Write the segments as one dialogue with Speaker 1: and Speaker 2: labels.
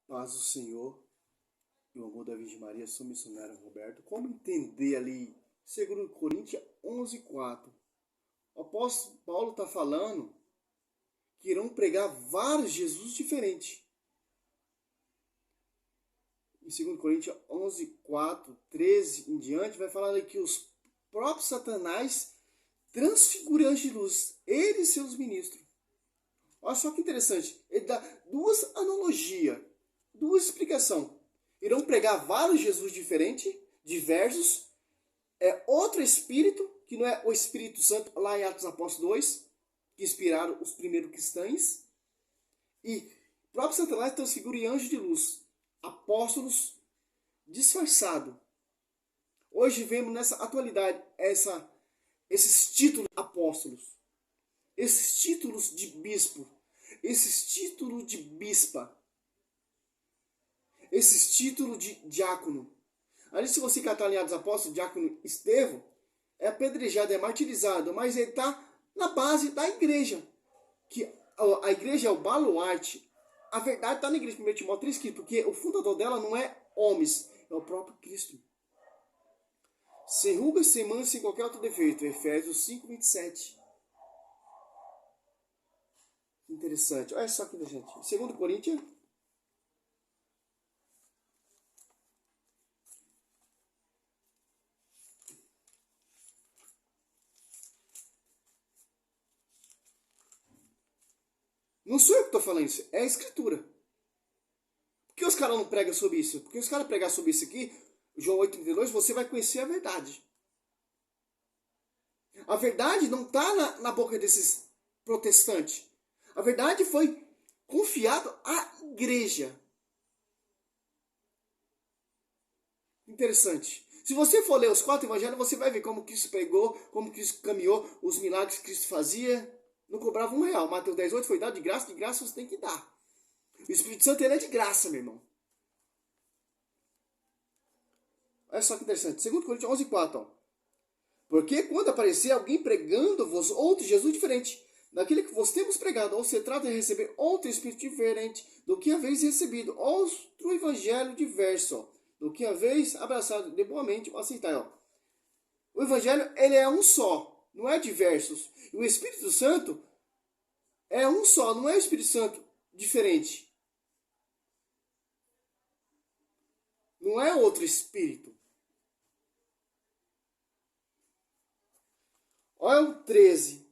Speaker 1: Paz do Senhor e o amor da Virgem Maria, sou missionário Roberto. Como entender ali, 2 Coríntios 11:4? O apóstolo Paulo está falando que irão pregar vários Jesus diferentes. Em 2 Coríntios 11:4, 13 em diante, vai falar ali que os próprios Satanás transfiguram anjos de luz, ele e seus ministros. Olha só que interessante, ele dá duas analogias, duas explicações. Irão pregar vários Jesus diferentes, diversos. É outro Espírito, que não é o Espírito Santo, lá em Atos Apóstolos 2, que inspiraram os primeiros cristãos. E o próprio Satanás transfigura em anjos de luz, apóstolos disfarçados. Hoje vemos nessa atualidade esses títulos de apóstolos, esses títulos de bispo, esses títulos de bispa, esses títulos de diácono. Ali, se você catar ali dos apóstolos, diácono Estevão, é apedrejado, é martirizado, mas ele está na base da igreja. Que a igreja é o baluarte. A verdade está na igreja, 1 Timóteo 3,15, porque o fundador dela não é homens, é o próprio Cristo. Sem rugas, sem mancha, sem qualquer outro defeito. Efésios 5:27. Interessante. Olha só que interessante. 2 Coríntios. Não sou eu que estou falando isso, é a Escritura. Por que os caras não pregam sobre isso? Porque os caras pregar sobre isso aqui, João 8,32, você vai conhecer a verdade. A verdade não está na boca desses protestantes. A verdade foi confiada à igreja. Interessante. Se você for ler os 4 evangelhos, você vai ver como Cristo pregou, como Cristo caminhou, os milagres que Cristo fazia. Não cobrava R$1. Mateus 10,8 foi dado de graça você tem que dar. O Espírito Santo ele é de graça, meu irmão. Olha só que interessante. 2 Coríntios 11:4. Porque quando aparecer alguém pregando-vos outro Jesus diferente daquele que vos temos pregado, ou se trata de receber outro Espírito diferente do que haveis recebido, outro Evangelho diverso do que haveis abraçado de boamente, aceitai. O Evangelho ele é um só, não é diversos. E o Espírito Santo é um só, não é o Espírito Santo diferente. Não é outro Espírito. Olha o 13,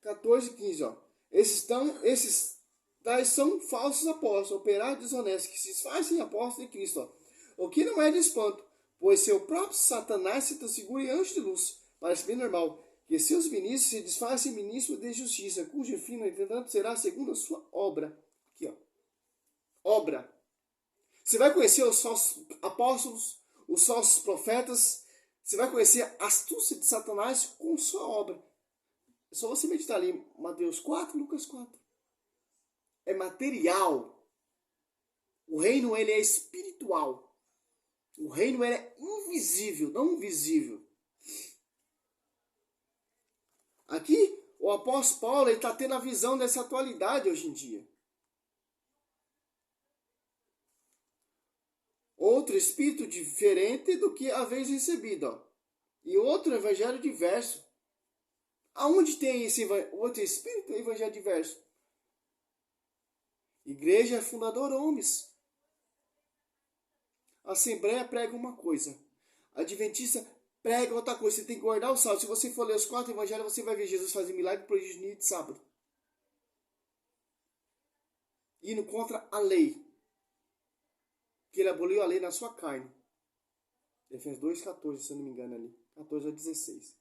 Speaker 1: 14 e 15. Ó. Esses tais são falsos apóstolos, operários desonestos, que se fazem apóstolos de Cristo. Ó. O que não é de espanto, pois seu próprio Satanás se transfigura em anjo de luz. Parece bem normal que seus ministros se disfarcem ministros de justiça, cujo fim, no entanto, será segundo a sua obra. Aqui, ó. Obra. Você vai conhecer os falsos apóstolos, os falsos profetas. Você vai conhecer a astúcia de Satanás com sua obra. É só você meditar ali, Mateus 4, Lucas 4. É material. O reino ele é espiritual. O reino ele é invisível, não visível. Aqui, o apóstolo Paulo está tendo a visão dessa atualidade hoje em dia. Outro espírito diferente do que haveis recebido. Ó. E outro evangelho diverso. Aonde tem esse outro espírito e evangelho diverso? Igreja fundador homens. A Assembleia prega uma coisa. A Adventista prega outra coisa. Você tem que guardar o sábado. Se você for ler os 4 evangelhos, você vai ver Jesus fazer milagre por dia de sábado. Indo contra a lei. Que ele aboliu a lei na sua carne. Efésios 2,14, se eu não me engano ali. 14 a 16.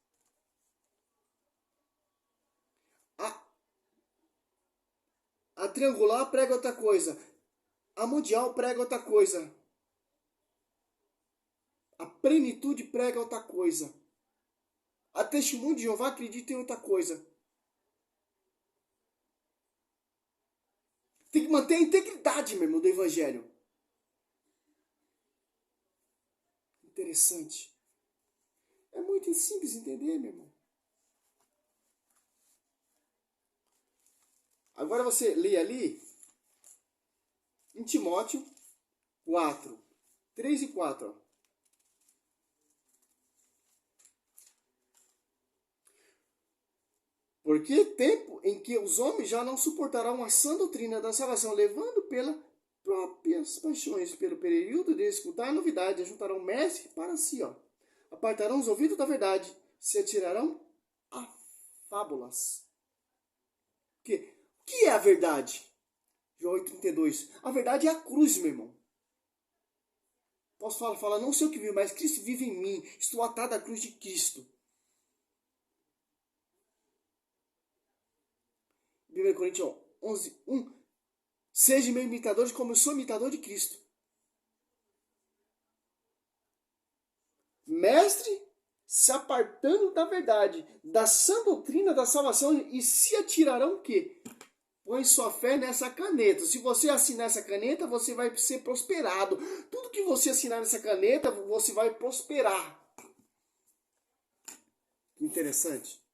Speaker 1: A triangular prega outra coisa. A mundial prega outra coisa. A plenitude prega outra coisa. A testemunho de Jeová acredita em outra coisa. Tem que manter a integridade, meu irmão, do evangelho. Interessante. É muito simples entender, meu irmão. Agora você lê ali Em Timóteo 4, 3 e 4. Ó. Porque tempo em que os homens já não suportarão a sã doutrina da salvação, levando pelas próprias paixões, pelo período de escutar a novidade, ajuntarão mestre para si, ó. Apartarão os ouvidos da verdade, se atirarão a fábulas. O que é a verdade? João 8,32. A verdade é a cruz, meu irmão. Posso falar, não sei o que vive, mas Cristo vive em mim. Estou atado à cruz de Cristo. 1 Coríntios 11, 1. Seja meu imitador como eu sou imitador de Cristo. Mestre, se apartando da verdade, da sã doutrina da salvação, e se atirarão o quê? Põe sua fé nessa caneta. Se você assinar essa caneta, você vai ser prosperado. Tudo que você assinar nessa caneta, você vai prosperar. Interessante.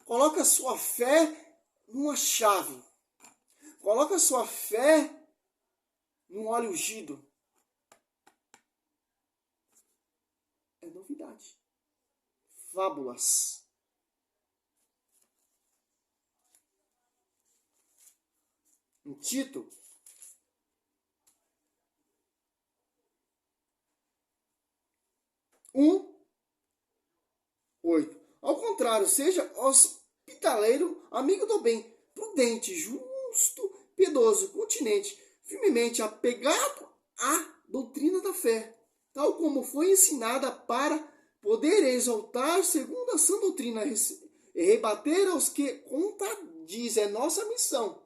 Speaker 1: Coloca a sua fé numa chave. Coloca a sua fé num óleo ungido. É novidade. Fábulas. Em Tito, um 8. Ao contrário, seja hospitaleiro, amigo do bem, prudente, justo, piedoso, continente, firmemente apegado à doutrina da fé, tal como foi ensinada, para poder exaltar segundo a sã doutrina e rebater aos que contradizem. É nossa missão.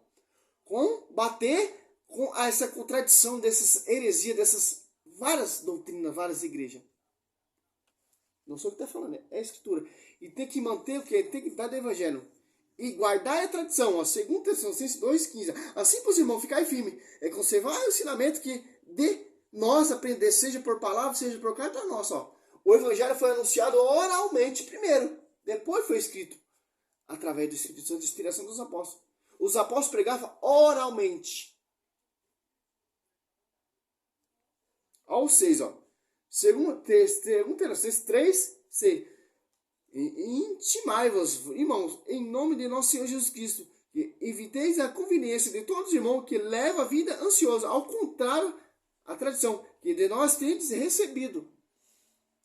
Speaker 1: Combater com essa contradição dessas heresias, dessas várias doutrinas, várias igrejas. Não sou o que está falando, é a escritura. E tem que manter o que? Tem que dar do evangelho. E guardar a tradição, ó, 2 Tessalonicenses 2,15. Assim, pois, irmão, ficar firme. É conservar o ensinamento que de nós aprender, seja por palavra, seja por carta nossa. Ó. O evangelho foi anunciado oralmente primeiro. Depois foi escrito. Através do Espírito Santo, de inspiração dos apóstolos. Os apóstolos pregavam oralmente. Ao 6, ó. 2 Tessalonicenses 3, 6. Intimai-vos, irmãos, em nome de nosso Senhor Jesus Cristo, que eviteis a conveniência de todos os irmãos que levam a vida ansiosa, ao contrário, a tradição que de nós tendes recebido.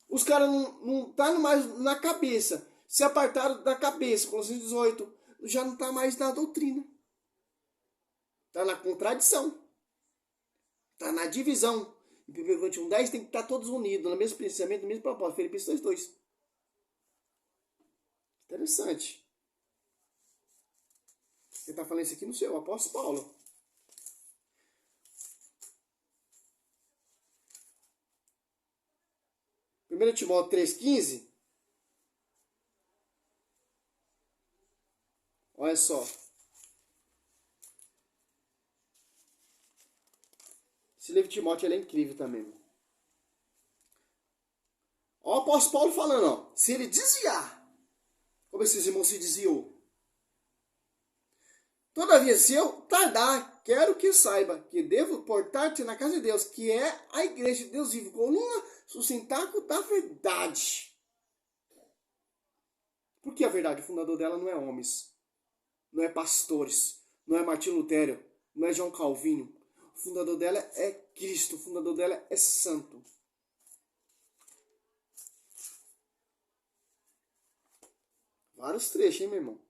Speaker 1: Os caras não estão mais na cabeça, se apartaram da cabeça, Colossenses 18, já não está mais na doutrina. Está na contradição. Está na divisão. Em 1 Coríntios 10 tem que estar todos unidos, no mesmo pensamento, no mesmo propósito. Filipenses 2:2. Interessante. Ele está falando isso aqui no seu, o apóstolo Paulo. Primeiro Timóteo 3,15. Olha só. Esse livro de Timóteo ele é incrível também. Olha o apóstolo Paulo falando, ó. Se ele desviar, como esses irmãos se desviou. Todavia, se eu tardar, quero que saiba que devo portar-te na casa de Deus, que é a igreja de Deus vivo, coluna sustentáculo da verdade. Por que a verdade? O fundador dela não é homens, não é pastores, não é Martinho Lutero, não é João Calvino. O fundador dela é Cristo, o fundador dela é santo. Vários trechos, hein, meu irmão?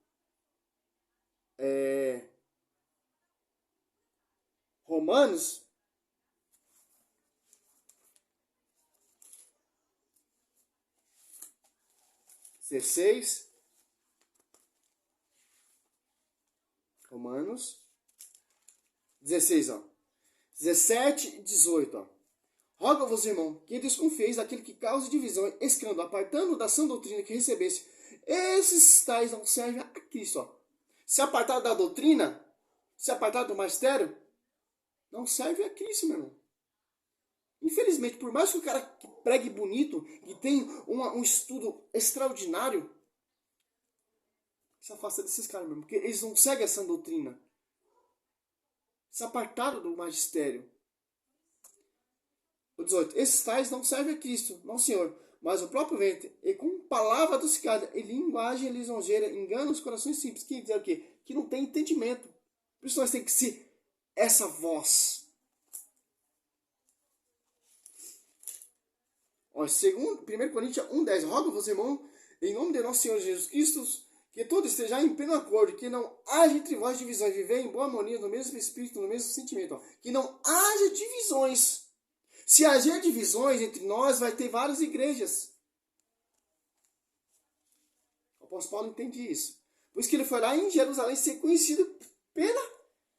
Speaker 1: Romanos 16. Romanos 16, ó. 17 e 18, ó. Roga-vos, irmão, que desconfieis daquele que causa divisão, escândalo, apartando da sã doutrina que recebesse. Esses tais não servem a Cristo, ó. Se apartar da doutrina, se apartar do magistério, não serve a Cristo, meu irmão. Infelizmente, por mais que o cara pregue bonito e tenha um estudo extraordinário, se afasta desses caras, meu irmão, porque eles não seguem essa doutrina. se apartaram do magistério. O 18. Esses tais não servem a Cristo, não Senhor, mas o próprio ventre, e com palavra adocicada e linguagem lisonjeira enganam os corações simples. Que dizer o quê? Que não tem entendimento. Por isso nós temos que ser essa voz. Ó, segundo, 1 Coríntios 1,10. Rogo-vos, irmão, em nome de nosso Senhor Jesus Cristo, que todos estejam em pleno acordo, que não haja entre vós divisões, viver em boa harmonia, no mesmo espírito, no mesmo sentimento. Ó. Que não haja divisões. Se haver divisões entre nós, vai ter várias igrejas. O apóstolo Paulo entende isso. Por isso que ele foi lá em Jerusalém ser conhecido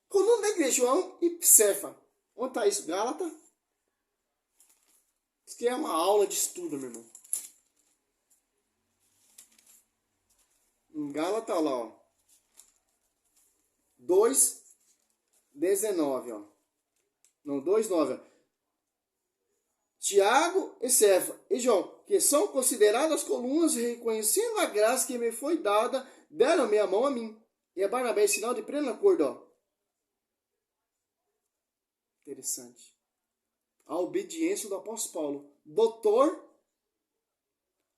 Speaker 1: com o nome da igreja, João e Cefa. Onde está isso? Gálata? Isso aqui é uma aula de estudo, meu irmão. Em Gálata, olha lá, ó. 2:19, ó. Não, 2:9, ó. Tiago e Cefa e João, que são consideradas colunas, reconhecendo a graça que me foi dada, deram-me a mão a mim. E a Barnabé é sinal de pleno acordo, ó. Interessante. A obediência do apóstolo Paulo. Doutor,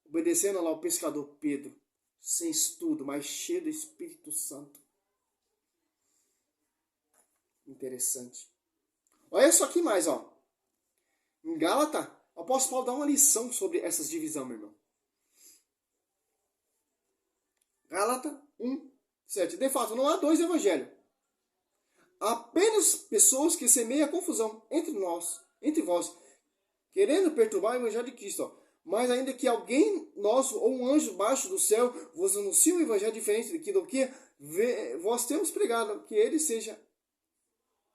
Speaker 1: obedecendo lá o pescador Pedro. Sem estudo, mas cheio do Espírito Santo. Interessante. Olha só aqui mais, ó. Em Gálatas, o apóstolo Paulo dá uma lição sobre essas divisões, meu irmão. Gálatas 1:7. De fato, não há dois evangelhos. Há apenas pessoas que semeiam a confusão entre vós, querendo perturbar o evangelho de Cristo. Ó. Mas ainda que alguém nosso ou um anjo baixo do céu vos anuncie um evangelho diferente do que vós temos pregado, que ele seja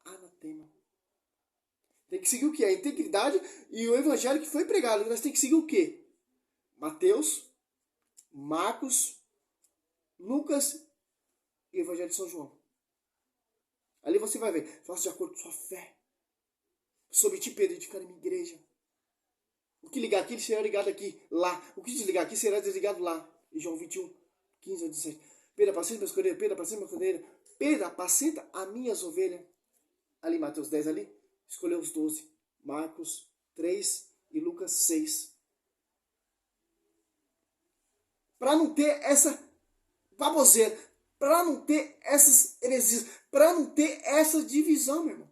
Speaker 1: anatema. Tem que seguir o que? A integridade e o evangelho que foi pregado. Nós temos que seguir o quê? Mateus, Marcos, Lucas e o evangelho de São João. Ali você vai ver. Faça de acordo com sua fé. Sobre ti, Pedro, edificar a minha igreja. O que ligar aqui será ligado aqui, lá. O que desligar aqui será desligado lá. E João 21:15-17. Pedro, apacenta meus cordeiros. Pedro, apacenta meus cordeiros. Pedro, apacenta as minhas ovelhas. Ali, Mateus 10 ali. Escolheu os 12. Marcos 3 e Lucas 6. Para não ter essa baboseira. Para não ter essas heresias. Para não ter essa divisão, meu irmão.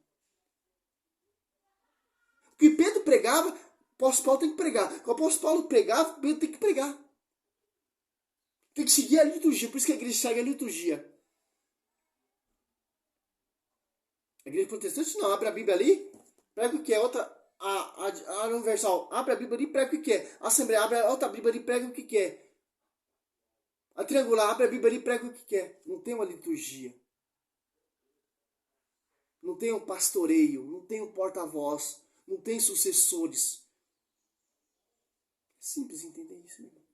Speaker 1: O que Pedro pregava, o apóstolo Paulo tem que pregar. O que o apóstolo Paulo pregava, Pedro tem que pregar. Tem que seguir a liturgia. Por isso que a igreja segue a liturgia. A igreja protestante não. Abre a Bíblia ali, prega o que é. A universal, abre a Bíblia ali, prega o que é. A assembleia, abre a outra Bíblia ali, prega o que é. A triangular, abre a Bíblia ali, prega o que é. Não tem uma liturgia. Não tem um pastoreio. Não tem um porta-voz. Não tem sucessores. É simples entender isso, meu irmão.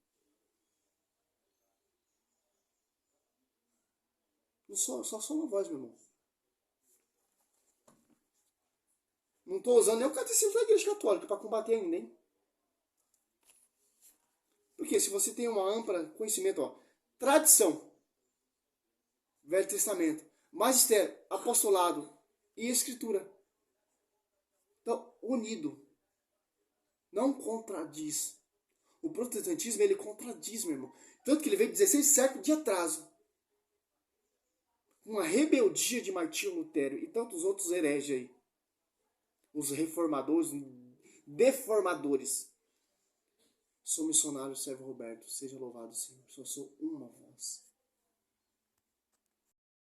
Speaker 1: Só uma voz, meu irmão. Não estou usando nem o catecismo da Igreja Católica para combater ainda, hein? Porque se você tem uma ampla conhecimento, ó, tradição, Velho Testamento, magistério, apostolado e escritura. Então, unido. Não contradiz. O protestantismo, ele contradiz, meu irmão. Tanto que ele veio 16 séculos de atraso. Uma rebeldia de Martinho Lutero e tantos outros hereges aí. Os reformadores, deformadores. Sou missionário, servo Roberto. Seja louvado, Senhor. Só sou uma voz.